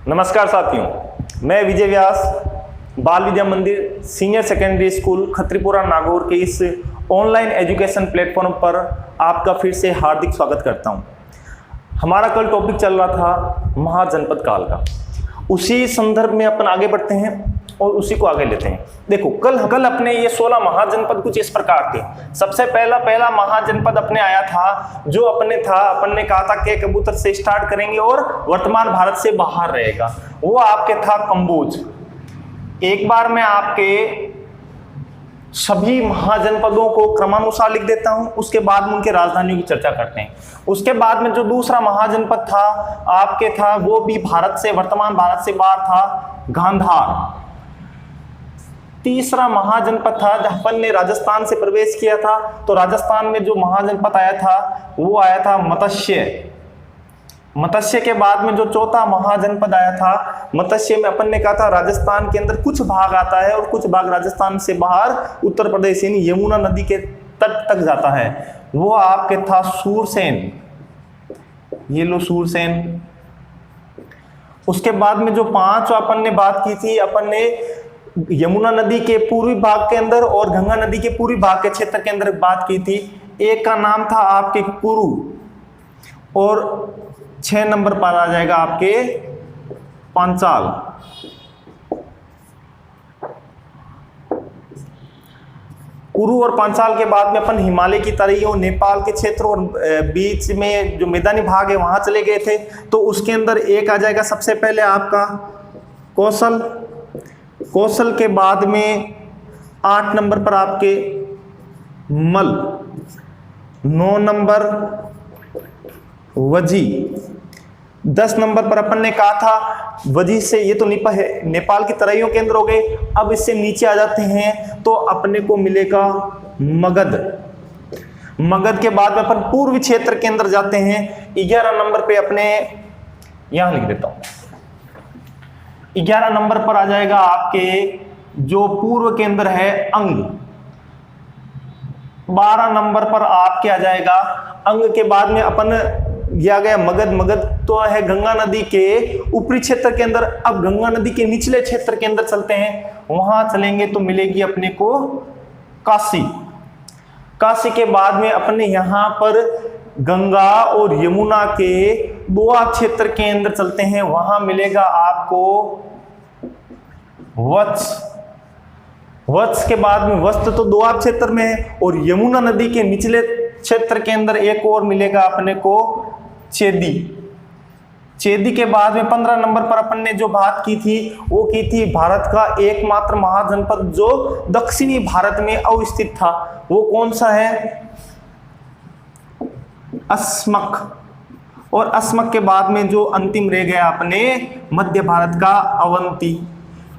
नमस्कार साथियों, मैं विजय व्यास बाल विद्या मंदिर सीनियर सेकेंडरी स्कूल खत्रीपुरा नागौर के इस ऑनलाइन एजुकेशन प्लेटफॉर्म पर आपका फिर से हार्दिक स्वागत करता हूं। हमारा कल टॉपिक चल रहा था महाजनपद काल का। उसी संदर्भ में अपन आगे बढ़ते हैं और उसी को आगे लेते हैं। देखो कल अपने ये 16 महाजनपद कुछ इस प्रकार थे। सबसे पहला महाजनपद अपने आया था जो अपन ने कहा था कि कबूतर से स्टार्ट करेंगे और वर्तमान भारत से बाहर रहेगा। वो आपके था कंबोज। एक बार मैं आपके सभी महाजनपदों को क्रमानुसार लिख देता हूं, उसके बाद में उनके राजधानियों की चर्चा करते हैं। उसके बाद में जो दूसरा महाजनपद था आपके था वो भी वर्तमान भारत से बाहर था, गांधार। तीसरा महाजनपद था जहां अपन ने राजस्थान से प्रवेश किया था, तो राजस्थान में जो महाजनपद आया था वो आया था मत्स्य। मत्स्य के बाद में जो चौथा महाजनपद आया था मत्स्य में अपन ने कहा था राजस्थान के अंदर कुछ भाग आता है और कुछ भाग राजस्थान से बाहर उत्तर प्रदेश यानी यमुना नदी के तट तक जाता है। वो आपके था सूरसेन। ये लो सूरसेन। उसके बाद में जो पांच अपन ने बात की थी, अपन ने यमुना नदी के पूर्वी भाग के अंदर और गंगा नदी के पूर्वी भाग के क्षेत्र के अंदर बात की थी। एक का नाम था आपके कुरु और 6 नंबर पर आ जाएगा आपके पांचाल। कुरु और पांचाल के बाद में अपन हिमालय की तराइयों, नेपाल के क्षेत्र और बीच में जो मैदानी भाग है वहां चले गए थे। तो उसके अंदर एक आ जाएगा सबसे पहले आपका कौशल। कौशल के बाद में 8 नंबर पर आपके मल, 9 नंबर वजी, 10 नंबर पर अपन ने कहा था वजी से, ये तो नेपाल की तराइयों के अंदर हो गए। अब इससे नीचे आ जाते हैं तो अपने को मिलेगा मगध। मगध के बाद में अपन पूर्वी क्षेत्र के अंदर जाते हैं। 11 नंबर पे अपने यहां लिख देता हूं, 11 नंबर पर आ जाएगा आपके जो पूर्व के अंदर है अंग। 12 नंबर पर आपके आ जाएगा अंग के बाद में अपन आ गया मगध। मगध तो है गंगा नदी के ऊपरी क्षेत्र के अंदर। अब गंगा नदी के निचले क्षेत्र के अंदर चलते हैं, वहां चलेंगे तो मिलेगी अपने को काशी। काशी के बाद में अपने यहां पर गंगा और यमुना के दोआब क्षेत्र के अंदर चलते हैं, वहां मिलेगा आपको वत्स। वत्स के बाद में वस्त्र तो दोआब क्षेत्र में है और यमुना नदी के निचले क्षेत्र के अंदर एक और मिलेगा अपने को चेदी। चेदी के बाद में 15 नंबर पर अपन ने जो बात की थी वो की थी भारत का एकमात्र महाजनपद जो दक्षिणी भारत में अवस्थित था। वो कौन सा है? अस्मक। और अस्मक के बाद में जो अंतिम रह गया अपने मध्य भारत का अवंती।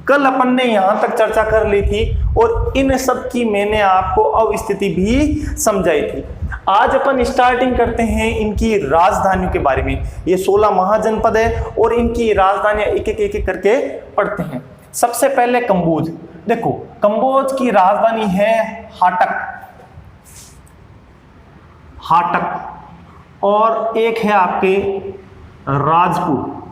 कल अपन ने यहां तक चर्चा कर ली थी और इन सब की मैंने आपको अवस्थिति भी समझाई थी। आज अपन स्टार्टिंग करते हैं इनकी राजधानियों के बारे में। ये 16 महाजनपद है और इनकी राजधानियां एक एक करके पढ़ते हैं। सबसे पहले कंबोज। देखो कंबोज की राजधानी है हाटक। हाटक और एक है आपके राजपुर।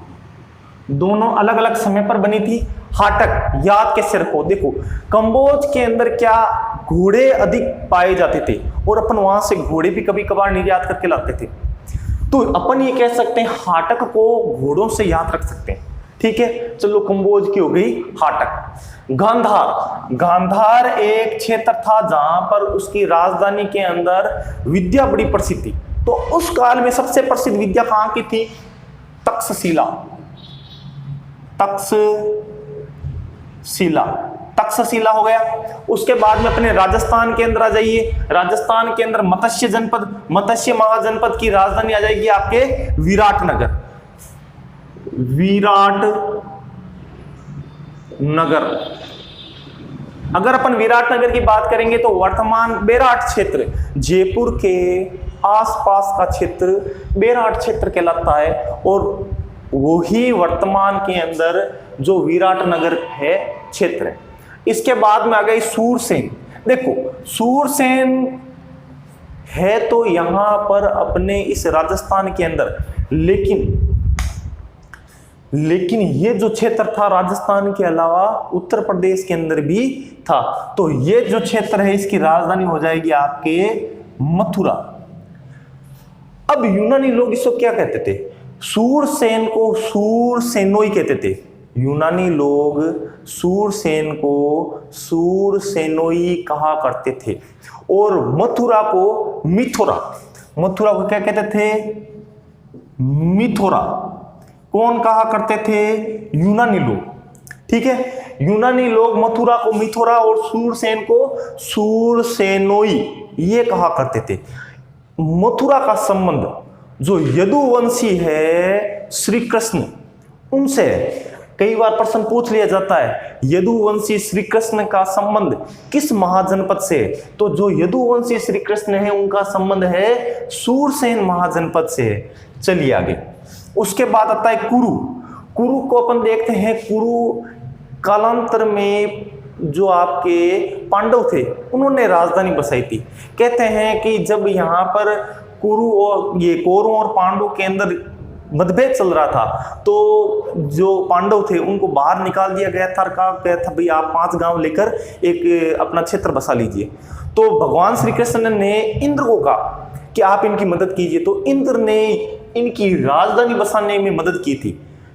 दोनों अलग अलग समय पर बनी थी। हाटक याद कैसे रखो, देखो कंबोज के अंदर क्या घोड़े अधिक पाए जाते थे और अपन वहां से घोड़े भी कभी कभार निर्यात करके लाते थे। तो अपन ये कह सकते हैं हाटक को घोड़ों से याद रख सकते हैं। ठीक है, चलो कंबोज की हो गई हाटक। गांधार। गांधार एक क्षेत्र था जहां पर उसकी राजधानी के अंदर विद्या बड़ी प्रसिद्ध थी। तो उस काल में सबसे प्रसिद्ध विद्या कहां की थी? तक्षशिला। तक्षशिला हो गया। उसके बाद में अपने राजस्थान के अंदर आ जाइए। राजस्थान के अंदर मत्स्य जनपद, मत्स्य महाजनपद की राजधानी आ जाएगी आपके विराटनगर। विराटनगर। अगर अपन विराटनगर की बात करेंगे तो वर्तमान बेराट क्षेत्र, जयपुर के आसपास का क्षेत्र बेराट क्षेत्र कहलाता है और वही वर्तमान के अंदर जो विराटनगर है क्षेत्र है। इसके बाद में आ गई सूरसेन। देखो सूरसेन है तो यहां पर अपने इस राजस्थान के अंदर, लेकिन लेकिन ये जो क्षेत्र था राजस्थान के अलावा उत्तर प्रदेश के अंदर भी था। तो ये जो क्षेत्र है इसकी राजधानी हो जाएगी आपके मथुरा। अब यूनानी लोग इसको क्या कहते थे? सूरसेन को सूरसेनोई कहते थे। यूनानी लोग सूरसेन को सूरसेनोई कहा करते थे और मथुरा को मिथोरा। मथुरा को क्या कहते थे? मिथोरा। कौन कहा करते थे? यूनानी लोग। ठीक है, यूनानी लोग मथुरा को मिथोरा और सूरसेन को सूरसेनोई ये कहा करते थे। मथुरा का संबंध जो यदुवंशी है श्री कृष्ण उनसे, कई बार प्रश्न पूछ लिया जाता है यदुवंशी श्री कृष्ण का संबंध किस महाजनपद से? तो जो यदुवंशी श्री कृष्ण है उनका संबंध है सूरसेन महाजनपद से। चलिए आगे। उसके बाद आता है कुरु। कुरु को अपन देखते हैं। कुरु कालांतर में जो आपके पांडव थे उन्होंने राजधानी बसाई थी। कहते हैं कि जब यहाँ पर कुरु और ये कौरवों और पांडवों के अंदर मतभेद चल रहा था तो जो पांडव थे उनको बाहर निकाल दिया गया था। कहा गया था भाई आप 5 गांव लेकर एक अपना क्षेत्र बसा लीजिए। तो भगवान श्री कृष्ण ने इंद्र को कहा कि आप इनकी मदद कीजिए। तो इंद्र ने इनकी राजधानी बसाने में मदद की थी।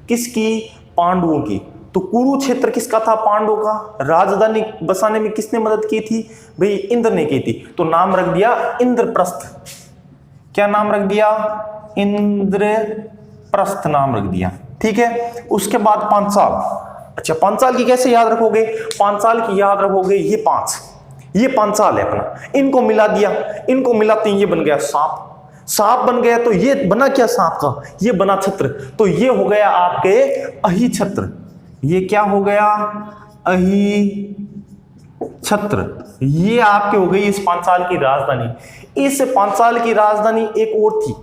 किसकी? पांडवों की। तो कुरुक्षेत्र किसका था? पांडवों का। राजधानी बसाने में किसने मदद की थी? भाई इंद्र ने की थी। तो नाम रख दिया इंद्रप्रस्थ। क्या नाम रख दिया? इंद्रप्रस्थ नाम रख दिया। ठीक है। उसके बाद पांचाल। अच्छा, पांचाल की कैसे याद रखोगे? पांचाल की याद रखोगे ये 5, ये पांचाल है अपना। इनको मिला दिया, इनको मिलाते ये बन गया सांप। सांप बन गया तो ये बना क्या सांप का? ये बना छत्र। तो ये हो गया आपके अहि छत्र। ये क्या हो गया? अहि छत्र। ये आपके हो गई इस पांचाल की राजधानी। इस पांचाल की राजधानी एक और थी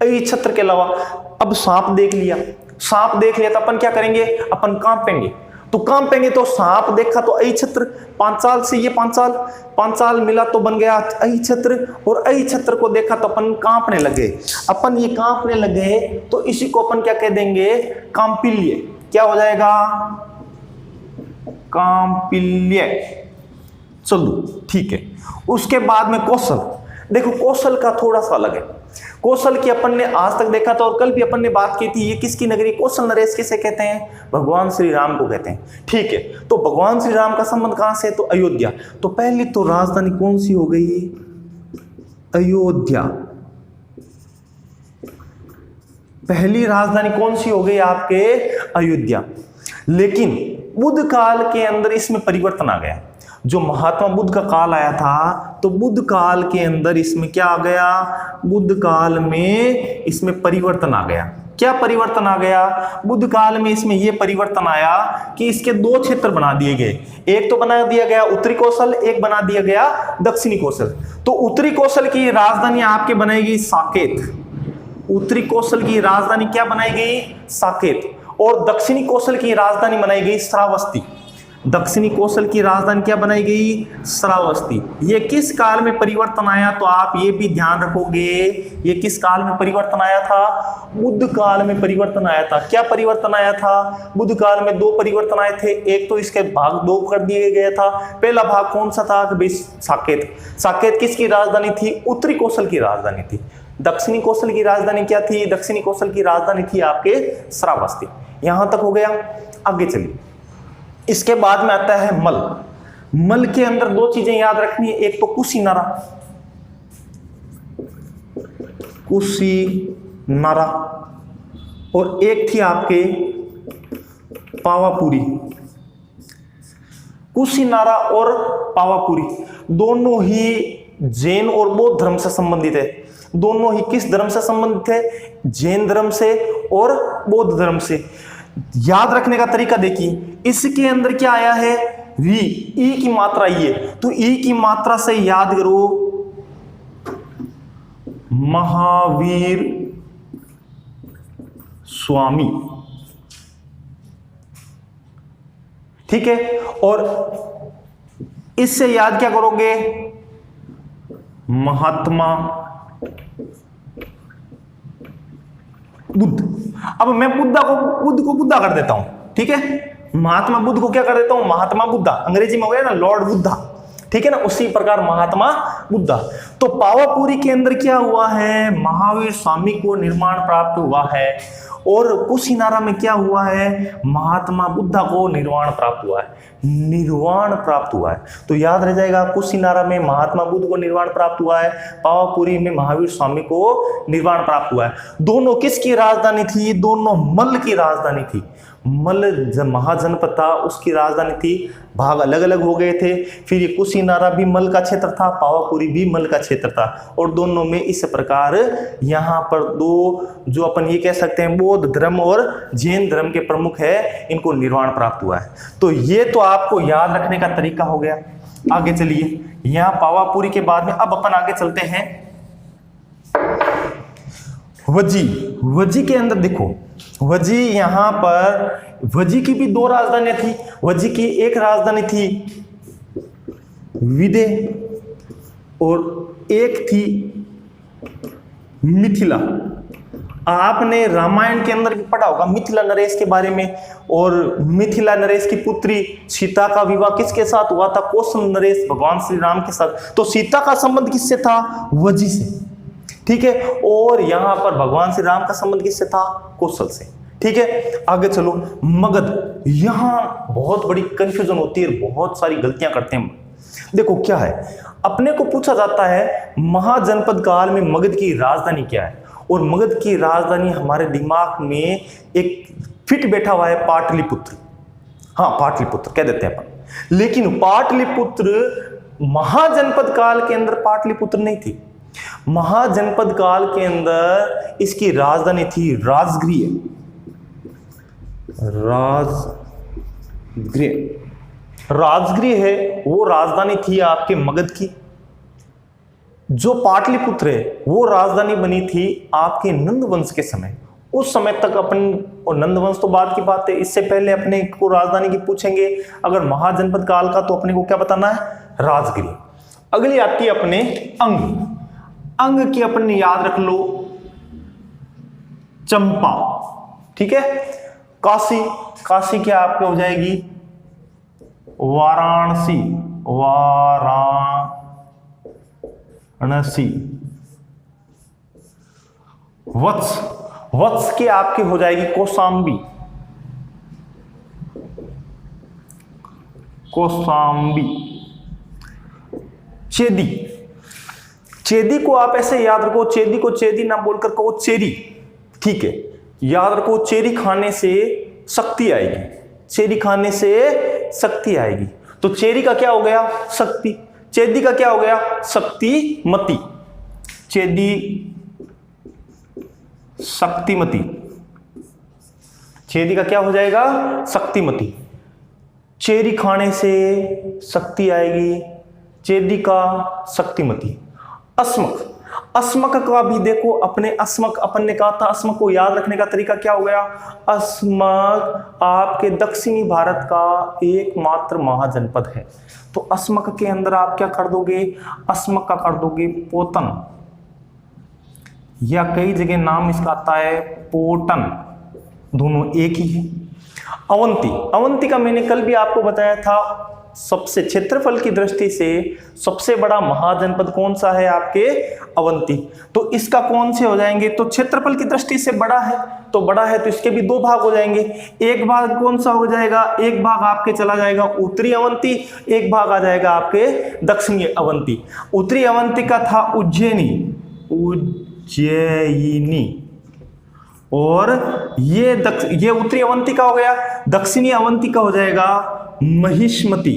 अहि छत्र के अलावा। अब सांप देख लिया, सांप देख लिया तो अपन क्या करेंगे? अपन कांपेंगे। तो कांपेंगे तो सांप देखा तो अहि छत्र। पांचाल से ये पांचाल, पांचाल मिला तो बन गया अहि छत्र। और अहि छत्र को देखा तो अपन कांपने लगे। अपन ये कांपने लगे तो इसी को अपन क्या कह देंगे? कांपिल्य। क्या हो जाएगा? कांपिल्य। चलो ठीक है। उसके बाद में कौशल। देखो कौशल का थोड़ा सा अलग है। कौशल की अपन ने आज तक देखा था और कल भी अपन ने बात की थी। ये किसकी नगरी? कौशल नरेश किसे कहते हैं? भगवान श्री राम को कहते हैं। ठीक है। तो भगवान श्री राम का संबंध कहां से? तो अयोध्या। तो पहली तो राजधानी कौन सी हो गई? अयोध्या। पहली राजधानी कौन सी हो गई आपके? अयोध्या। लेकिन बुद्ध काल के अंदर इसमें परिवर्तन आ गया। जो महात्मा बुद्ध का काल आया था तो बुद्ध काल के अंदर इसमें क्या आ गया? बुद्ध काल में इसमें परिवर्तन आ गया। क्या परिवर्तन आ गया? बुद्ध काल में इसमें यह परिवर्तन आया कि इसके 2 क्षेत्र बना दिए गए। एक तो बना दिया गया उत्तरी कौशल, एक बना दिया गया दक्षिणी कौशल। तो उत्तरी कौशल की राजधानी आपके बनाएगी साकेत। उत्तरी कौशल की राजधानी क्या बनाई गई? साकेत। और दक्षिणी कौशल की राजधानी बनाई गई श्रावस्ती। दक्षिणी कौशल की राजधानी क्या बनाई गई? श्रावस्ती। ये किस काल में परिवर्तन आया? तो आप ये भी ध्यान रखोगे ये किस काल में परिवर्तन आया था? बुद्ध काल में परिवर्तन आया था। क्या परिवर्तन आया था? बुद्ध काल में 2 परिवर्तन आए थे। एक तो इसके भाग 2 कर दिए गया था। पहला भाग कौन सा था? कि साकेत। साकेत किसकी राजधानी थी? उत्तरी कौशल की राजधानी थी। दक्षिणी कौशल की राजधानी क्या थी? दक्षिणी कौशल की राजधानी थी आपके श्रावस्ती। यहां तक हो गया। आगे चलिए। इसके बाद में आता है मल। मल के अंदर 2 चीजें याद रखनी है। एक तो कुशीनारा, कुशीनारा, और एक थी आपके पावापुरी। कुशीनारा और पावापुरी दोनों ही जैन और बौद्ध धर्म से संबंधित है। दोनों ही किस धर्म से संबंधित है? जैन धर्म से और बौद्ध धर्म से। याद रखने का तरीका देखिए। इसके अंदर क्या आया है? री, ई की मात्रा ये। तो ई की मात्रा से याद करो महावीर स्वामी। ठीक है। और इससे याद क्या करोगे? महात्मा बुद्ध। अब मैं बुद्ध को बुद्धा कर देता हूं, ठीक है, महात्मा बुद्ध को क्या कर देता हूं, महात्मा बुद्धा, अंग्रेजी में हो गया ना लॉर्ड बुद्धा, ठीक है ना, उसी प्रकार महात्मा बुद्धा। तो पावापुरी के अंदर क्या हुआ है, महावीर स्वामी को निर्माण प्राप्त हुआ है, और कुशीनारा में क्या हुआ है, महात्मा बुद्धा को निर्वाण प्राप्त हुआ है, निर्वाण प्राप्त हुआ है। तो याद रह जाएगा, कुशीनारा में महात्मा बुद्ध को निर्वाण प्राप्त हुआ है, पावापुरी में महावीर स्वामी को निर्वाण प्राप्त हुआ है। दोनों किसकी राजधानी थी, दोनों मल्ल की राजधानी थी। मल्ल महाजनपद था, उसकी राजधानी थी, भाग अलग अलग हो गए थे। फिर ये कुशीनारा भी मल्ल का क्षेत्र था, पावापुरी भी मल्ल का क्षेत्र था, और दोनों में इस प्रकार यहाँ पर दो जो अपन ये कह सकते हैं बौद्ध धर्म और जैन धर्म के प्रमुख है, इनको निर्वाण प्राप्त हुआ है। तो ये तो आपको याद रखने का तरीका हो गया। आगे चलिए, यहाँ पावापुरी के बाद में अब अपन आगे चलते हैं वज्जी। वज्जी के अंदर देखो, वज्जी यहाँ पर वज्जी की भी दो राजधानियां थी। वज्जी की एक राजधानी थी विदेह और एक थी मिथिला। आपने रामायण के अंदर भी पढ़ा होगा मिथिला नरेश के बारे में, और मिथिला नरेश की पुत्री सीता का विवाह किसके साथ हुआ था, कौशल नरेश भगवान श्री राम के साथ। तो सीता का संबंध किससे था, वज्जी से, ठीक है, और यहां पर भगवान श्री राम का संबंध किससे था, कौशल से, ठीक है। आगे चलो, मगध। यहां बहुत बड़ी कंफ्यूजन होती है, बहुत सारी गलतियां करते हैं। देखो क्या है, अपने को पूछा जाता है महाजनपद काल में मगध की राजधानी क्या है, और मगध की राजधानी हमारे दिमाग में एक फिट बैठा हुआ है पाटलिपुत्र। हाँ, पाटलिपुत्र कह देते हैं अपन, लेकिन पाटलिपुत्र महाजनपद काल के अंदर पाटलिपुत्र नहीं थी। महाजनपद काल के अंदर इसकी राजधानी थी राजगृह। राजगृह है वो राजधानी थी आपके मगध की। जो पाटलिपुत्र है वो राजधानी बनी थी आपके नंद वंश के समय। उस समय तक अपन, और नंद वंश तो बाद की बात है, इससे पहले अपने को राजधानी की पूछेंगे अगर महाजनपद काल का, तो अपने को क्या बताना है, राजगृह। अगली आती है अपने अंग। अंग की अपन याद रख लो चंपा, ठीक है। काशी, काशी क्या आपके हो जाएगी वाराणसी, वाराणसी। वत्स, वत्स की आपकी हो जाएगी कौशांबी, कौशांबी। चेदी, चेदी को आप ऐसे याद रखो, चेदी को चेदी ना बोलकर कहो चेरी, ठीक है। याद रखो, चेरी खाने से शक्ति आएगी, चेरी खाने से शक्ति आएगी। तो चेरी का क्या हो गया, शक्ति। चेदी का क्या हो गया, शक्तिमती। चेदी शक्तिमती, चेदी का क्या हो जाएगा, शक्तिमती। चेरी खाने से शक्ति आएगी, चेदी का शक्तिमती। अस्मक, अस्मक का भी देखो, अपने अस्मक अपन ने कहा था, अस्मक को याद रखने का तरीका क्या हो गया, अस्मक आपके दक्षिणी भारत का एकमात्र महाजनपद है। तो अस्मक के अंदर आप क्या कर दोगे, अस्मक का कर दोगे पोतन, या कई जगह नाम इसका आता है पोटन, दोनों एक ही है। अवंती, अवंती का मैंने कल भी आपको बताया था, सबसे क्षेत्रफल की दृष्टि से सबसे बड़ा महाजनपद कौन सा है आपके, अवंती। तो इसका कौन से हो जाएंगे, तो क्षेत्रफल की दृष्टि से बड़ा है, तो बड़ा है तो इसके भी दो भाग हो जाएंगे। एक भाग कौन सा हो जाएगा, एक भाग आपके चला जाएगा उत्तरी अवंती, एक भाग आ जाएगा आपके दक्षिणी अवंती। उत्तरी अवंती का था उज्जैनी, उज्जैनी, और ये उत्तरी अवंती का हो गया। दक्षिणी अवंती का हो जाएगा महिष्मती,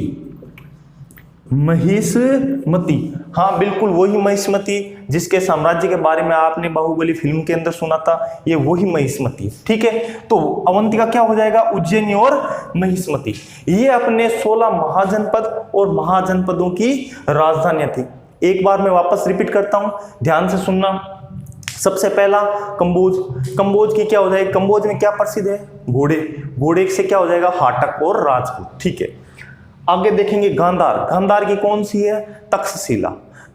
महिष्मती। हाँ बिल्कुल वही महिष्मती जिसके साम्राज्य के बारे में आपने बाहुबली फिल्म के अंदर सुना था, ये वही महिष्मती, ठीक है। तो अवंती का क्या हो जाएगा, उज्जैनी और महिष्मती। ये अपने 16 महाजनपद और महाजनपदों की राजधानियां थी। एक बार मैं वापस रिपीट करता हूं, ध्यान से सुनना। सबसे पहला कंबोज, कंबोज की क्या हो जाएगी, कंबोज में क्या प्रसिद्ध है, घोड़े, घोड़े से क्या हो जाएगा हाटक और राजपूत, ठीक है। आगे देखेंगे गांधार, गांधार की कौन सी है, तक्षशिला।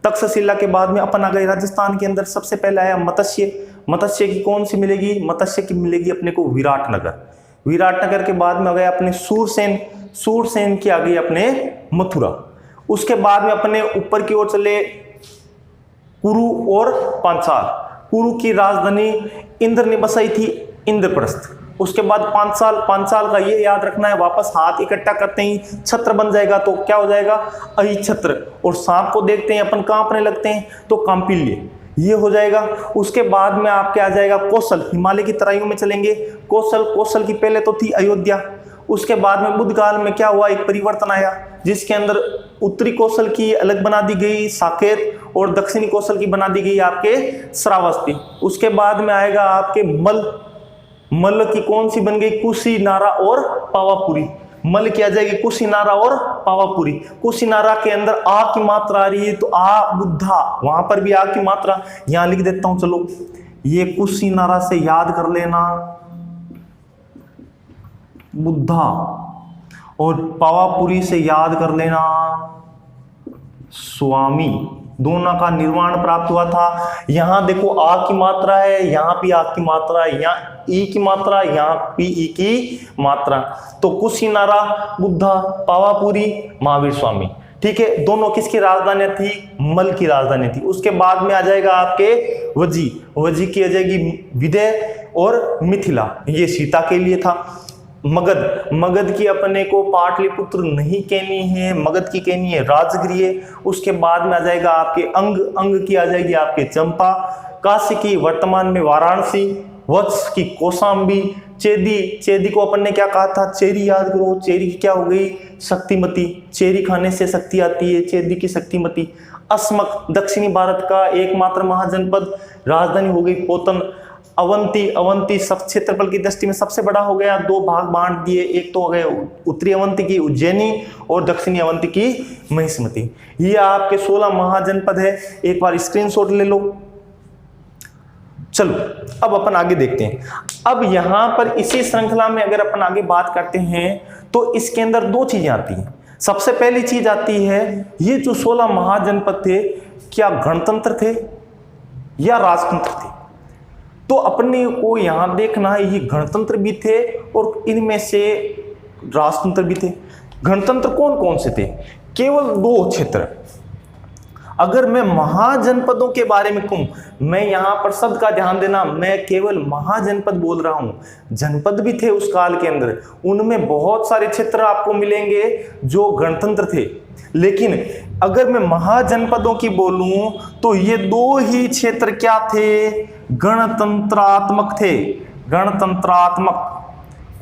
तक्षशिला के बाद में अपन आ गए राजस्थान के अंदर, सबसे पहले आया मत्स्य, मत्स्य की कौन सी मिलेगी? मत्स्य की मिलेगी अपने को विराटनगर। विराटनगर के बाद में आ गए अपने सूरसेन, सूरसेन की आ गई अपने मथुरा। उसके बाद में अपने ऊपर की ओर चले कुरु और पांचाल। कुरु की राजधानी इंद्र ने बसाई थी, इंद्रप्रस्थ। उसके बाद पांचाल, पांचाल का ये याद रखना है, वापस हाथ इकट्ठा करते ही छत्र बन जाएगा तो क्या हो जाएगा? अहिछत्र। और सांप को देखते हैं अपन कांपने लगते हैं तो कांपिल्य, ये हो जाएगा। उसके बाद में आपके आ जाएगा कौशल, हिमालय की तराइयों में चलेंगे। कौशल, कौशल की पहले तो थी अयोध्या। उसके बाद में बुद्ध काल में क्या हुआ? एक परिवर्तन आया जिसके अंदर उत्तरी कौशल की अलग बना दी गई साकेत, और दक्षिणी कौशल की बना दी गई आपके श्रावस्ती। उसके बाद में आएगा आपके मल, मल की कौन सी बन गई? कुशीनारा और पावापुरी। मल की आ जाएगी कुशीनारा और पावापुरी। कुशीनारा के अंदर आ की मात्रा आ रही है तो आ बुद्धा, वहां पर भी आ की मात्रा, यहां लिख देता हूं। चलो ये कुशीनारा से याद कर लेना बुद्धा, और पावापुरी से याद कर लेना स्वामी। दोनों का निर्माण प्राप्त हुआ था। यहां देखो आ की मात्रा है, यहां भी आ की मात्रा है, यहाँ ई की मात्रा, यहाँ भी ई की मात्रा। तो कुशीनारा बुद्धा, पावापुरी महावीर स्वामी। ठीक है, दोनों किसकी राजधानी थी? मल की राजधानी थी। उसके बाद में आ जाएगा आपके वजी, वजी की आ जाएगी विदय और मिथिला, ये सीता के लिए था। मगध, मगध की अपने को पाटलिपुत्र नहीं कहनी है, मगध की कहनी है राजगृह। उसके बाद में आ जाएगा आपके अंग, अंग की आ जाएगी आपके चंपा। काशी की वर्तमान में वाराणसी। वत्स की कौशाम्बी। चेदी, चेदी को अपन ने क्या कहा था? चेरी, याद करो। चेरी की क्या हो गई? शक्तिमती। चेरी खाने से शक्ति आती है, चेदी की शक्तिमती। अस्मक, दक्षिणी भारत का एकमात्र महाजनपद, राजधानी हो गई पोतन। अवंती, अवंती सब क्षेत्रफल की दृष्टि में सबसे बड़ा हो गया, दो भाग बांट दिए। एक तो हो गए उत्तरी अवंती की उज्जैनी और दक्षिणी अवंती की महिष्मती। ये आपके 16 महाजनपद है। एक बार स्क्रीनशॉट ले लो। चलो अब अपन आगे देखते हैं। अब यहां पर इसी श्रृंखला में अगर अपन आगे बात करते हैं तो इसके अंदर दो चीजें आती हैं। सबसे पहली चीज आती है, ये जो 16 महाजनपद थे क्या गणतंत्र थे या राजतंत्र थे? तो अपने को यहां देखना है, ये गणतंत्र भी थे और इनमें से राजतंत्र भी थे। गणतंत्र कौन कौन से थे? केवल 2 क्षेत्र। अगर मैं महाजनपदों के बारे में कहूं, मैं यहां पर शब्द का ध्यान देना, मैं केवल महाजनपद बोल रहा हूं। जनपद भी थे उस काल के अंदर, उनमें बहुत सारे क्षेत्र आपको मिलेंगे जो गणतंत्र थे। लेकिन अगर मैं महाजनपदों की बोलूं तो ये 2 ही क्षेत्र क्या थे? गणतंत्रात्मक थे। गणतंत्रात्मक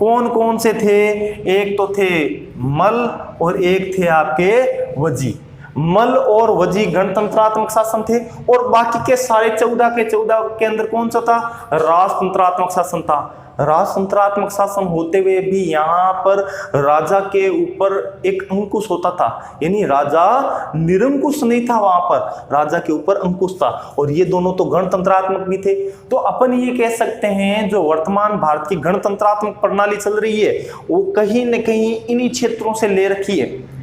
कौन कौन से थे? एक तो थे मल और एक थे आपके वजी। मल और वजी गणतंत्रात्मक शासन थे और बाकी के सारे 14 के 14 के अंदर कौन सा था? राजतंत्रात्मक शासन था। राजतंत्रात्मक शासन होते हुए भी यहाँ पर राजा के ऊपर एक अंकुश होता था, यानी राजा निरंकुश नहीं था, वहां पर राजा के ऊपर अंकुश था। और ये दोनों तो गणतंत्रात्मक भी थे। तो अपन ये कह सकते हैं जो वर्तमान भारत की गणतंत्रात्मक प्रणाली चल रही है वो कहीं न कहीं इन्हीं क्षेत्रों से ले रखी है।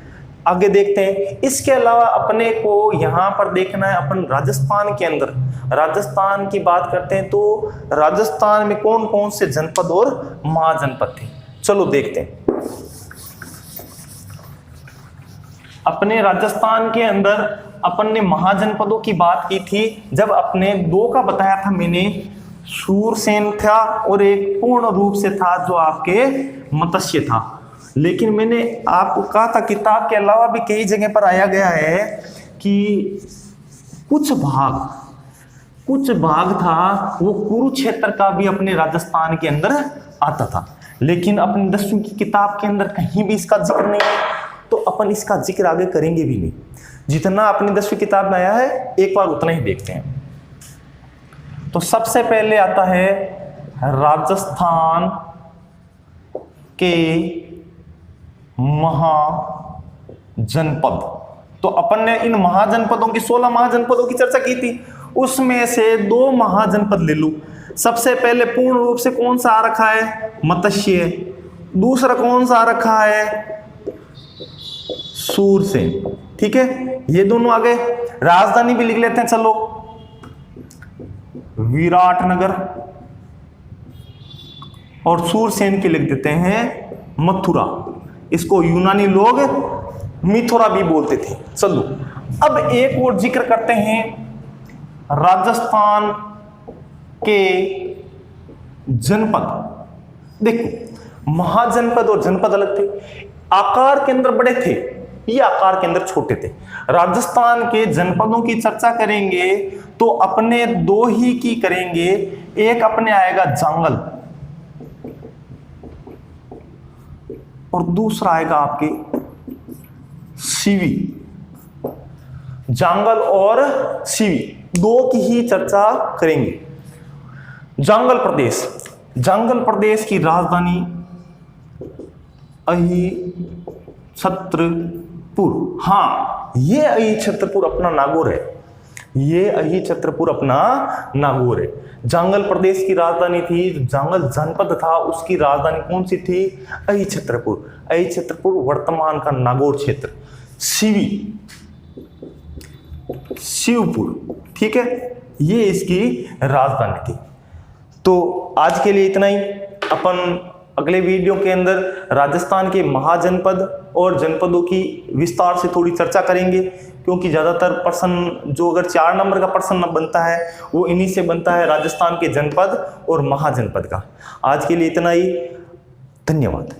आगे देखते हैं। इसके अलावा अपने को यहां पर देखना है अपन राजस्थान के अंदर, राजस्थान की बात करते हैं तो राजस्थान में कौन कौन से जनपद और महाजनपद थे, चलो देखते हैं। अपने राजस्थान के अंदर अपन ने महाजनपदों की बात की थी जब अपने 2 का बताया था मैंने, सूरसेन था और एक पूर्ण रूप से था जो आपके मत्स्य था। लेकिन मैंने आपको कहा था किताब के अलावा भी कई जगह पर आया गया है कि कुछ भाग था वो कुरुक्षेत्र का भी अपने राजस्थान के अंदर आता था। लेकिन अपनी 10वीं की किताब के अंदर कहीं भी इसका जिक्र नहीं है, तो अपन इसका जिक्र आगे करेंगे भी नहीं। जितना अपनी 10वीं किताब में आया है एक बार उतना ही देखते हैं। तो सबसे पहले आता है राजस्थान के महाजनपद। तो अपन ने इन महाजनपदों की 16 महाजनपदों की चर्चा की थी, उसमें से 2 महाजनपद ले लूं। सबसे पहले पूर्ण रूप से कौन सा आ रखा है? मत्स्य। दूसरा कौन सा आ रखा है? सूरसेन। ठीक है, ये दोनों आ गए। राजधानी भी लिख लेते हैं, चलो विराटनगर, और सूरसेन के लिख देते हैं मथुरा। इसको यूनानी लोग मिथुरा भी बोलते थे। चलो अब एक और जिक्र करते हैं राजस्थान के जनपद। देखो महाजनपद और जनपद अलग थे, आकार के अंदर बड़े थे, ये आकार के अंदर छोटे थे। राजस्थान के जनपदों की चर्चा करेंगे तो अपने दो ही की करेंगे, एक अपने आएगा जांगल और दूसरा आएगा आपके सीवी। जांगल और सीवी दो की ही चर्चा करेंगे। जांगल प्रदेश, जांगल प्रदेश की राजधानी अहिछत्रपुर। हाँ, ये अहिछत्रपुर अपना नागौर है, ये अहिछत्रपुर अपना नागौर है। जांगल प्रदेश की राजधानी थी, जांगल जनपद था, उसकी राजधानी कौन सी थी? अहिछत्रपुर। अहिछत्रपुर वर्तमान का नागौर क्षेत्र। सीवी शिवपुर, ठीक है, ये इसकी राजधानी थी। तो आज के लिए इतना ही। अपन अगले वीडियो के अंदर राजस्थान के महाजनपद और जनपदों की विस्तार से थोड़ी चर्चा करेंगे, क्योंकि ज़्यादातर प्रश्न जो अगर 4 नंबर का प्रश्न बनता है वो इन्हीं से बनता है, राजस्थान के जनपद और महाजनपद का। आज के लिए इतना ही, धन्यवाद।